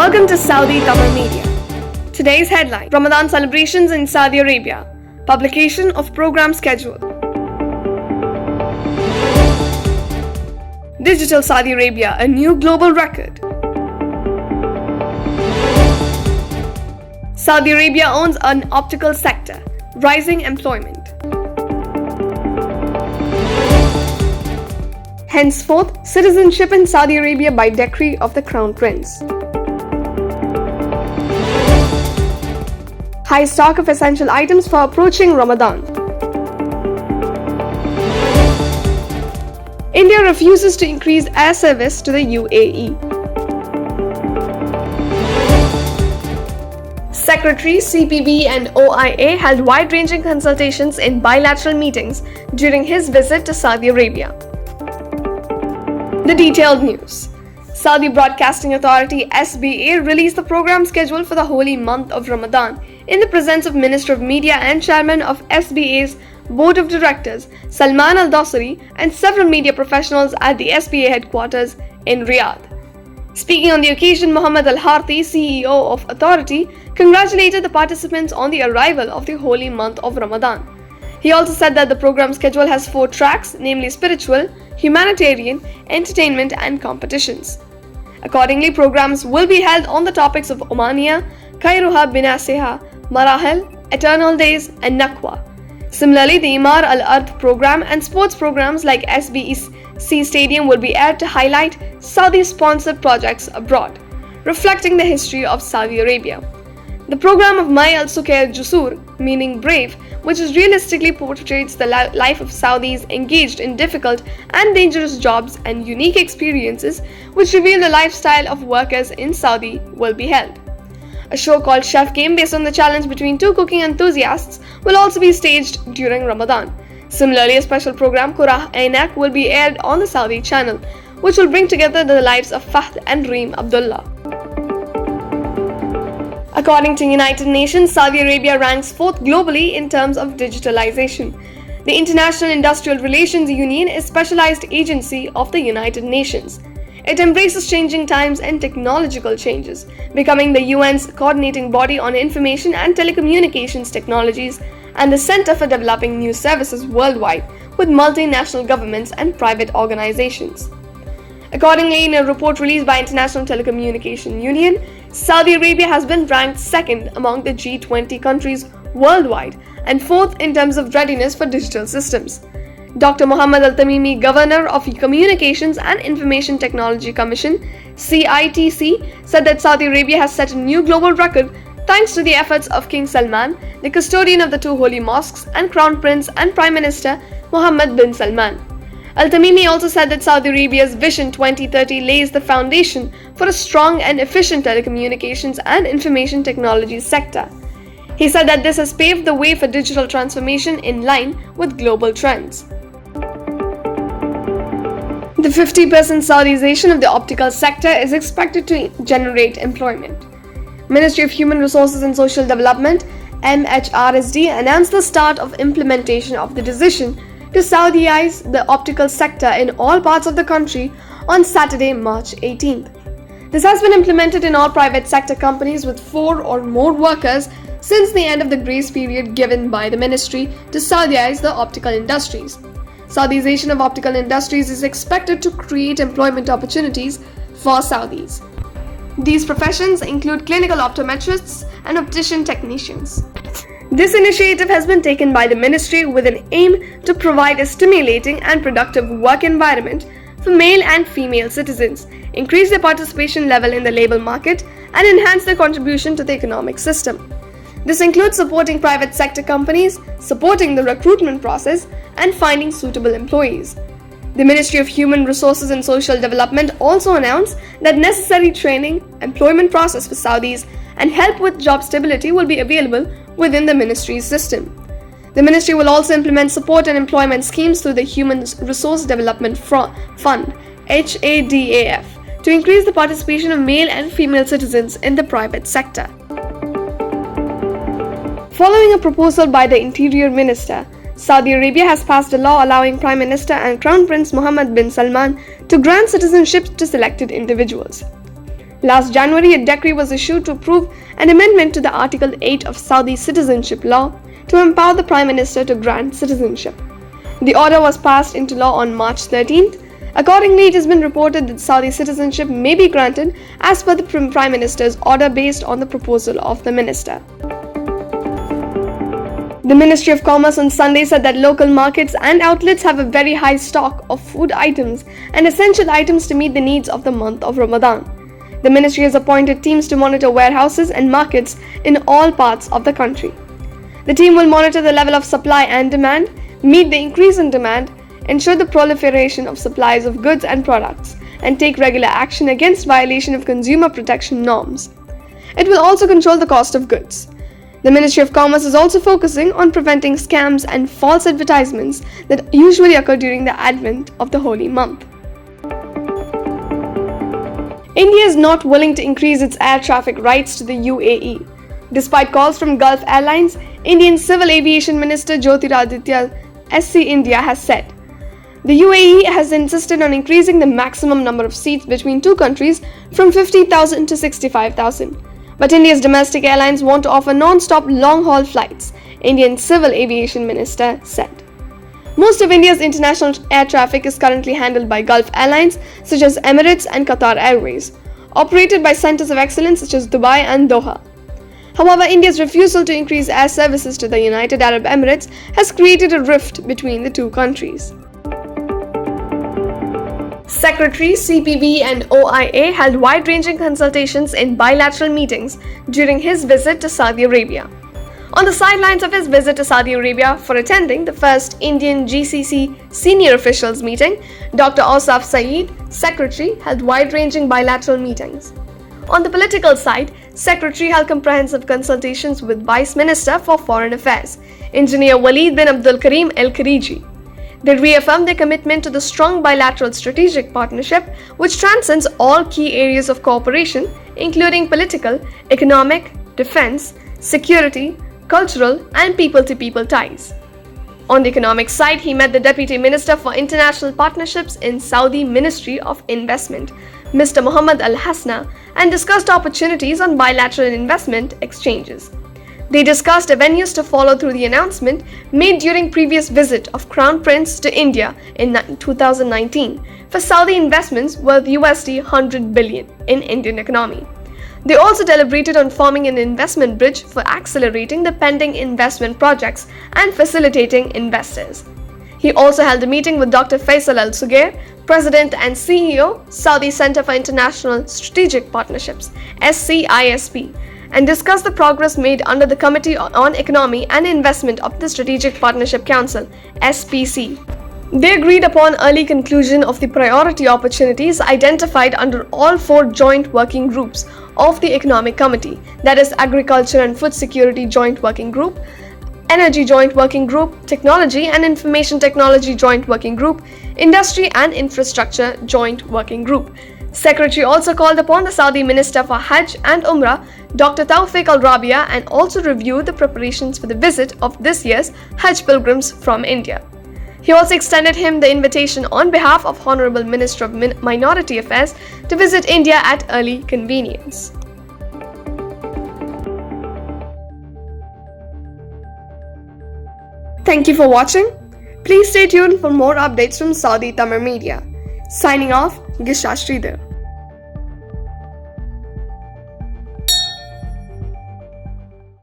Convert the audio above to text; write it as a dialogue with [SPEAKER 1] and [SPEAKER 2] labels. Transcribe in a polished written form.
[SPEAKER 1] Welcome to Saudi Tamil Media. Today's headline: Ramadan celebrations in Saudi Arabia. Publication of program schedule. Digital Saudi Arabia, a new global record. Saudi Arabia owns an optical sector. Rising employment. Henceforth, citizenship in Saudi Arabia by decree of the Crown Prince. High stock of essential items for approaching Ramadan. India refuses to increase air service to the UAE. Secretary, CPB and OIA held wide-ranging consultations in bilateral meetings during his visit to Saudi Arabia. The detailed news. Saudi Broadcasting Authority (SBA) released the program schedule for the holy month of Ramadan in the presence of Minister of Media and Chairman of SBA's Board of Directors, Salman Al-Dosari, and several media professionals at the SBA headquarters in Riyadh. Speaking on the occasion, Muhammad Al-Harthi, CEO of Authority, congratulated the participants on the arrival of the holy month of Ramadan. He also said that the program schedule has 4 tracks, namely spiritual, humanitarian, entertainment and competitions. Accordingly, programs will be held on the topics of Omania, Khairuha Binasiha, Marahil, Eternal Days and Nakwa. Similarly, the Imar Al-Ard program and sports programs like SBEC Stadium will be aired to highlight Saudi-sponsored projects abroad, reflecting the history of Saudi Arabia. The program of Mai Al-Sukair Jusur, meaning brave, which realistically portrays the life of Saudis engaged in difficult and dangerous jobs and unique experiences which reveal the lifestyle of workers in Saudi, will be held. A show called Chef Game, based on the challenge between 2 cooking enthusiasts, will also be staged during Ramadan. Similarly, a special program, Kurah Ainak, will be aired on the Saudi channel, which will bring together the lives of Fahd and Reem Abdullah. According to United Nations, Saudi Arabia ranks 4th globally in terms of digitalization. The International Industrial Relations Union is a specialized agency of the United Nations. It embraces changing times and technological changes, becoming the UN's coordinating body on information and telecommunications technologies and the center for developing new services worldwide with multinational governments and private organizations. Accordingly, in a report released by International Telecommunication Union, Saudi Arabia has been ranked 2nd among the G20 countries worldwide and 4th in terms of readiness for digital systems. Dr. Mohammed Al-Tamimi, Governor of Communications and Information Technology Commission (CITC), said that Saudi Arabia has set a new global record thanks to the efforts of King Salman, the custodian of the 2 holy mosques, and Crown Prince and Prime Minister Mohammed bin Salman. Al-Tamimi also said that Saudi Arabia's Vision 2030 lays the foundation for a strong and efficient telecommunications and information technology sector. He said that this has paved the way for digital transformation in line with global trends. The 50% Saudization of the optical sector is expected to generate employment. Ministry of Human Resources and Social Development (MHRSD) announced the start of implementation of the decision to Saudiize the optical sector in all parts of the country on Saturday, March 18th. This has been implemented in all private sector companies with 4 or more workers since the end of the grace period given by the ministry to Saudiize the optical industries. Saudization of optical industries is expected to create employment opportunities for Saudis. These professions include clinical optometrists and optician technicians. This initiative has been taken by the ministry with an aim to provide a stimulating and productive work environment for male and female citizens, increase their participation level in the labor market, and enhance their contribution to the economic system. This includes supporting private sector companies, supporting the recruitment process, and finding suitable employees. The Ministry of Human Resources and Social Development also announced that necessary training, employment process for Saudis, and help with job stability will be available within the ministry's system. The ministry will also implement support and employment schemes through the Human Resource Development Fund (HADAF) to increase the participation of male and female citizens in the private sector. Following a proposal by the Interior Minister, Saudi Arabia has passed a law allowing Prime Minister and Crown Prince Mohammed bin Salman to grant citizenship to selected individuals. Last January, a decree was issued to approve an amendment to the Article 8 of Saudi citizenship law to empower the Prime Minister to grant citizenship. The order was passed into law on March 13th. Accordingly, it has been reported that Saudi citizenship may be granted as per the Prime Minister's order based on the proposal of the Minister. The Ministry of Commerce on Sunday said that local markets and outlets have a very high stock of food items and essential items to meet the needs of the month of Ramadan. The ministry has appointed teams to monitor warehouses and markets in all parts of the country. The team will monitor the level of supply and demand, meet the increase in demand, ensure the proliferation of supplies of goods and products, and take regular action against violation of consumer protection norms. It will also control the cost of goods. The Ministry of Commerce is also focusing on preventing scams and false advertisements that usually occur during the advent of the holy month. India is not willing to increase its air traffic rights to the UAE. Despite calls from Gulf Airlines, Indian Civil Aviation Minister Jyotiraditya SC India has said, the UAE has insisted on increasing the maximum number of seats between two countries from 50,000 to 65,000. But India's domestic airlines want to offer non-stop long-haul flights, Indian Civil Aviation Minister said. Most of India's international air traffic is currently handled by Gulf Airlines such as Emirates and Qatar Airways, operated by centers of excellence such as Dubai and Doha. However, India's refusal to increase air services to the United Arab Emirates has created a rift between the two countries. Secretary, CPB and OIA held wide-ranging consultations in bilateral meetings during his visit to Saudi Arabia. On the sidelines of his visit to Saudi Arabia for attending the first Indian GCC senior officials meeting, Dr. Ausaf Saeed, Secretary, held wide-ranging bilateral meetings. On the political side, Secretary held comprehensive consultations with Vice Minister for Foreign Affairs, Engineer Waleed bin Abdul Karim Al Khariji. They reaffirmed their commitment to the strong bilateral strategic partnership which transcends all key areas of cooperation, including political, economic, defense, security, cultural, and people-to-people ties. On the economic side, he met the Deputy Minister for International Partnerships in Saudi Ministry of Investment, Mr. Mohammed Al Hasna, and discussed opportunities on bilateral investment exchanges. They discussed avenues to follow through the announcement made during previous visit of Crown Prince to India in 2019 for Saudi investments worth $100 billion in Indian economy. They also deliberated on forming an investment bridge for accelerating the pending investment projects and facilitating investors. He also held a meeting with Dr. Faisal Al Sugair, President and CEO, Saudi Center for International Strategic Partnerships, SCISP, and discussed the progress made under the Committee on Economy and Investment of the Strategic Partnership Council, SPC. They agreed upon early conclusion of the priority opportunities identified under all four joint working groups of the Economic Committee, that is Agriculture and Food Security Joint Working Group, Energy Joint Working Group, Technology and Information Technology Joint Working Group, Industry and Infrastructure Joint Working Group. Secretary also called upon the Saudi Minister for Hajj and Umrah, Dr. Tawfiq Al-Rabia, and also reviewed the preparations for the visit of this year's Hajj pilgrims from India. He also extended him the invitation on behalf of Honorable Minister of Minority Affairs to visit India at early convenience. Thank you for watching. Please stay tuned for more updates from Saudi Tamil Media. Signing off, Gisha Sridhar.